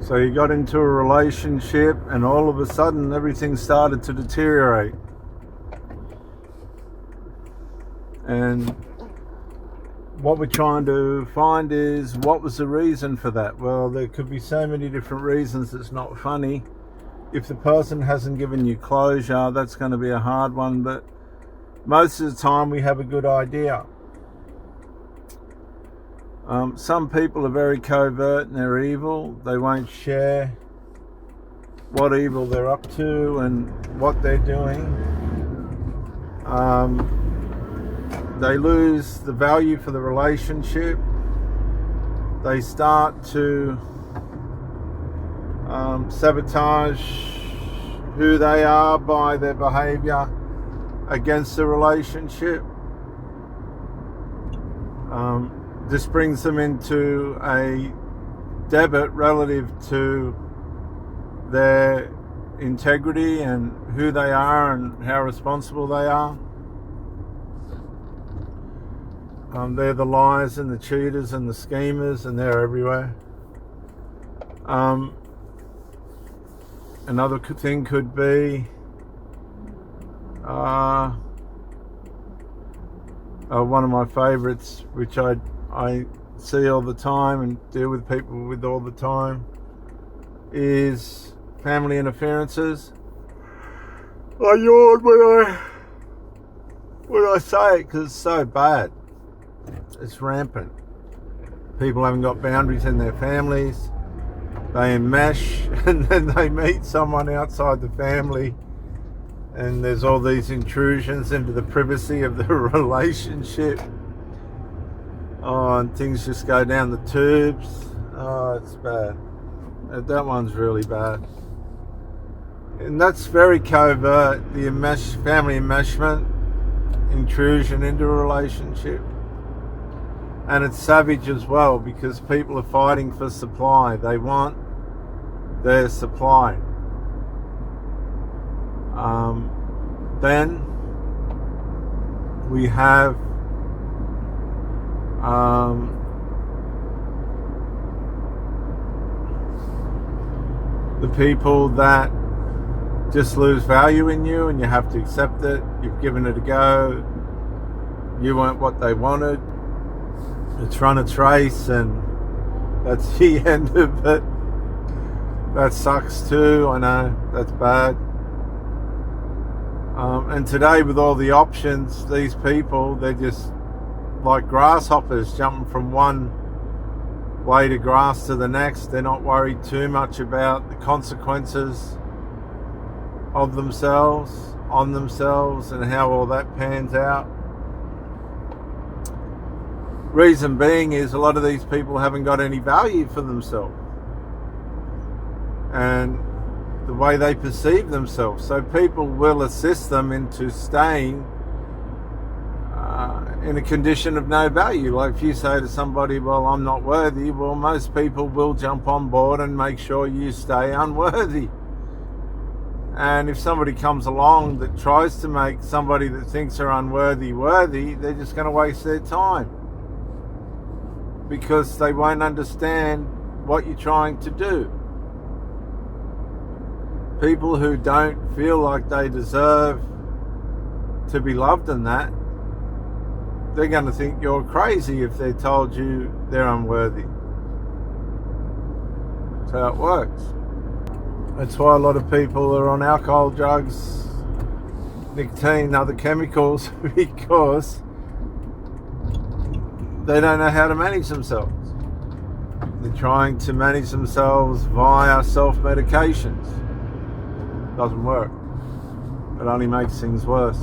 So you got into a relationship and all of a sudden everything started to deteriorate. And what we're trying to find is, what was the reason for that? Well, there could be so many different reasons. It's not funny. If the person hasn't given you closure, that's going to be a hard one, but most of the time we have a good idea. Some people are very covert and they're evil. They won't share what evil they're up to and what they're doing. They lose the value for the relationship. They start to sabotage who they are by their behavior against the relationship. This brings them into a debit relative to their integrity and who they are and how responsible they are. They're the liars and the cheaters and the schemers, and they're everywhere. Another thing could be one of my favorites, which I see all the time and deal with people with all the time, is family interferences. I yawn when I say it because it's so bad. It's rampant. People haven't got boundaries in their families. They enmesh and then they meet someone outside the family, and there's all these intrusions into the privacy of the relationship. And things just go down the tubes. It's bad. That one's really bad. And that's very covert, the family enmeshment, intrusion into a relationship. And it's savage as well, because people are fighting for supply. They want their supply. Then we have the people that just lose value in you, and you have to accept it. You've given it a go. You weren't what they wanted. It's run its race, and that's the end of it. That sucks too. I know, that's bad. And today, with all the options, these people, they're just like grasshoppers jumping from one blade of grass to the next. They're not worried too much about the consequences of themselves, on themselves, and how all that pans out. Reason being is, a lot of these people haven't got any value for themselves and the way they perceive themselves. So people will assist them into staying in a condition of no value. Like if you say to somebody, well, I'm not worthy, well, most people will jump on board and make sure you stay unworthy. And if somebody comes along that tries to make somebody that thinks they're unworthy worthy, they're just going to waste their time, because they won't understand what you're trying to do. People who don't feel like they deserve to be loved in that, they're going to think you're crazy if they told you they're unworthy. That's how it works. That's why a lot of people are on alcohol, drugs, nicotine, other chemicals, because they don't know how to manage themselves. They're trying to manage themselves via self-medications. Doesn't work. It only makes things worse.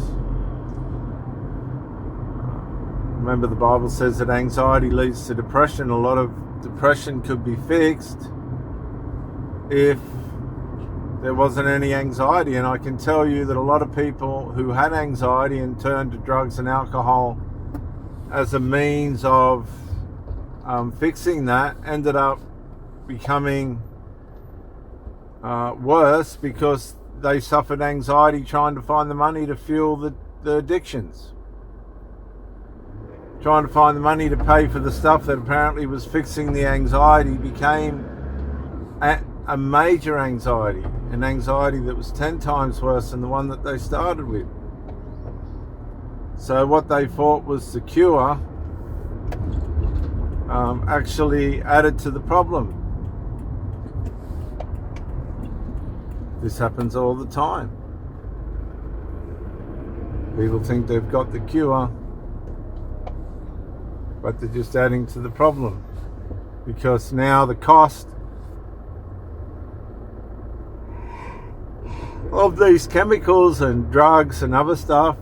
Remember, the Bible says that anxiety leads to depression. A lot of depression could be fixed if there wasn't any anxiety. And I can tell you that a lot of people who had anxiety and turned to drugs and alcohol as a means of fixing that ended up becoming worse, because they suffered anxiety trying to find the money to fuel the addictions, trying to find the money to pay for the stuff that apparently was fixing the anxiety became a major anxiety, an anxiety that was 10 times worse than the one that they started with. So what they thought was the cure actually added to the problem. This happens all the time. People think they've got the cure, but they're just adding to the problem, because now the cost of these chemicals and drugs and other stuff,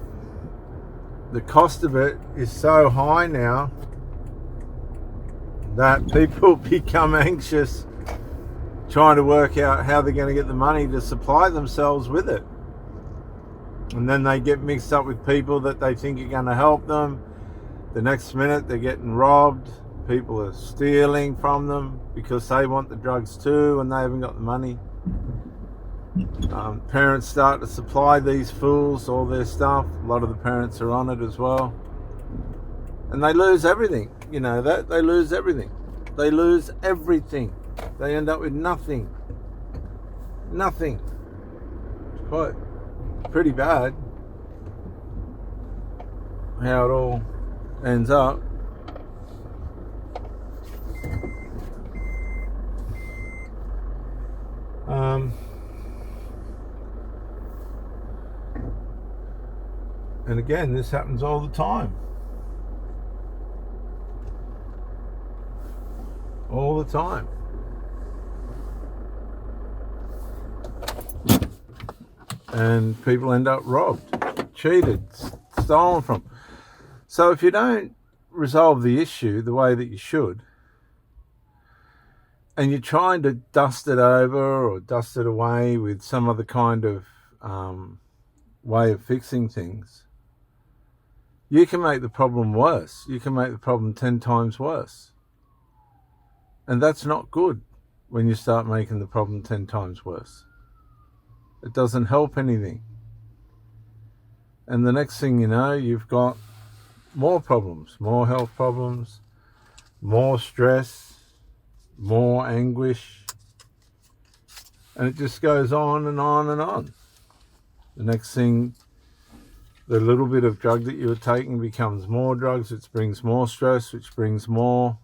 the cost of it is so high now that people become anxious trying to work out how they're going to get the money to supply themselves with it. And then they get mixed up with people that they think are going to help them. The next minute they're getting robbed. People are stealing from them because they want the drugs too and they haven't got the money. Parents start to supply these fools all their stuff. A lot of the parents are on it as well. And they lose everything. You know that? They lose everything. They lose everything. They end up with nothing. Nothing. It's quite pretty bad how it all ends up. And again, this happens all the time. All the time. And people end up robbed, cheated, stolen from. So if you don't resolve the issue the way that you should, and you're trying to dust it over or dust it away with some other kind of way of fixing things, you can make the problem worse. You can make the problem 10 times worse. And that's not good when you start making the problem 10 times worse. It doesn't help anything. And the next thing you know, you've got more problems, more health problems, more stress, more anguish. And it just goes on and on and on. The next thing, the little bit of drug that you were taking becomes more drugs, which brings more stress, which brings more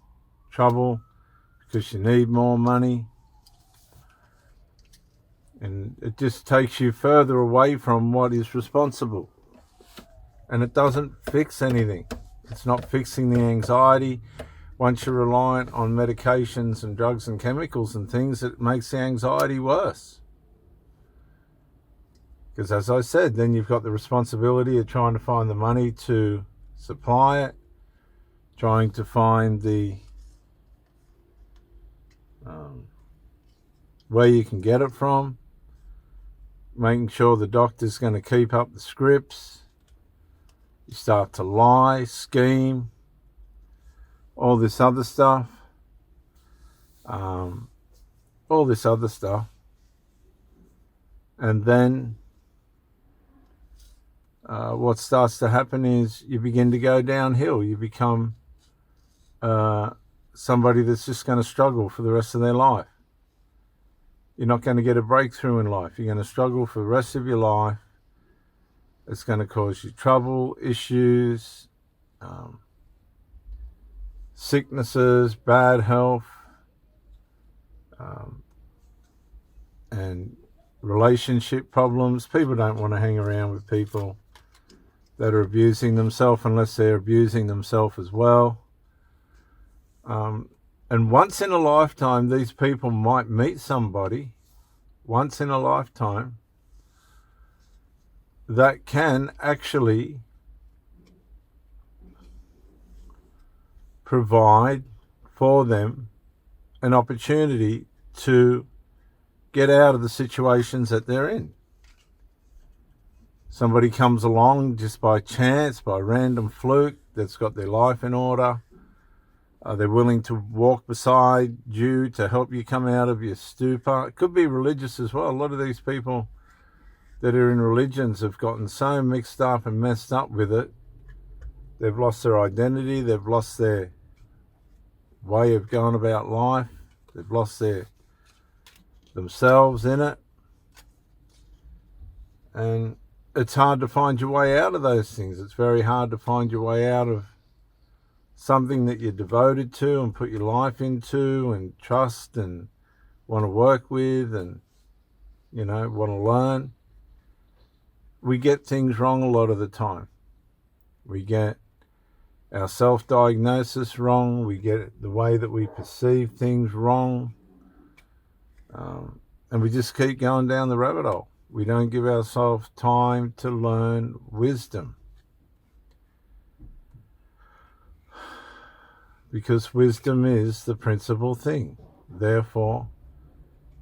trouble because you need more money. And it just takes you further away from what is responsible. And it doesn't fix anything. It's not fixing the anxiety. Once you're reliant on medications and drugs and chemicals and things, it makes the anxiety worse. Because as I said, then you've got the responsibility of trying to find the money to supply it, trying to find the where you can get it from, making sure the doctor's going to keep up the scripts. You start to lie, scheme, all this other stuff. And then what starts to happen is you begin to go downhill. You become somebody that's just going to struggle for the rest of their life. You're not going to get a breakthrough in life. You're going to struggle for the rest of your life. It's going to cause you trouble, issues, sicknesses, bad health, and relationship problems. People don't want to hang around with people that are abusing themselves unless they're abusing themselves as well. And once in a lifetime, these people might meet somebody, once in a lifetime, that can actually provide for them an opportunity to get out of the situations that they're in. Somebody comes along just by chance, by random fluke, that's got their life in order. They're willing to walk beside you to help you come out of your stupor. It could be religious as well. A lot of these people that are in religions have gotten so mixed up and messed up with it. They've lost their identity. They've lost their way of going about life. They've lost their themselves in it. And it's hard to find your way out of those things. It's very hard to find your way out of something that you're devoted to and put your life into and trust and want to work with and, want to learn. We get things wrong a lot of the time. We get our self-diagnosis wrong. We get the way that we perceive things wrong. And we just keep going down the rabbit hole. We don't give ourselves time to learn wisdom. Because wisdom is the principal thing. Therefore,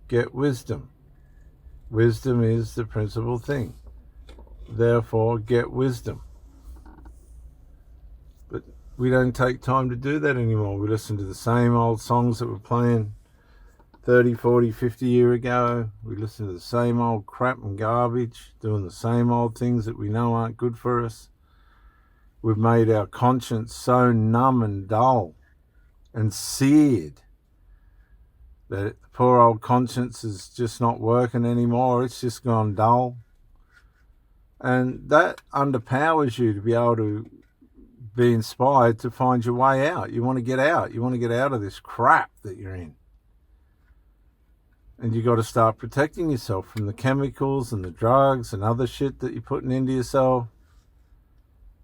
get wisdom. Wisdom is the principal thing. Therefore, get wisdom. But we don't take time to do that anymore. We listen to the same old songs that were playing 30, 40, 50 years ago. We listen to the same old crap and garbage, doing the same old things that we know aren't good for us. We've made our conscience so numb and dull and seared that the poor old conscience is just not working anymore. It's just gone dull. And that underpowers you to be able to be inspired to find your way out. You want to get out. You want to get out of this crap that you're in. And you got to start protecting yourself from the chemicals and the drugs and other shit that you're putting into yourself.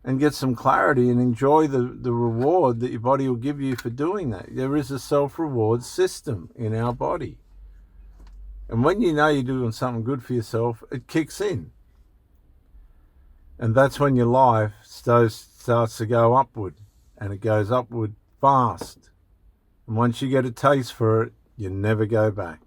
And get some clarity and enjoy the reward that your body will give you for doing that. There is a self-reward system in our body. And when you know you're doing something good for yourself, it kicks in. And that's when your life starts to go upward. And it goes upward fast. And once you get a taste for it, you never go back.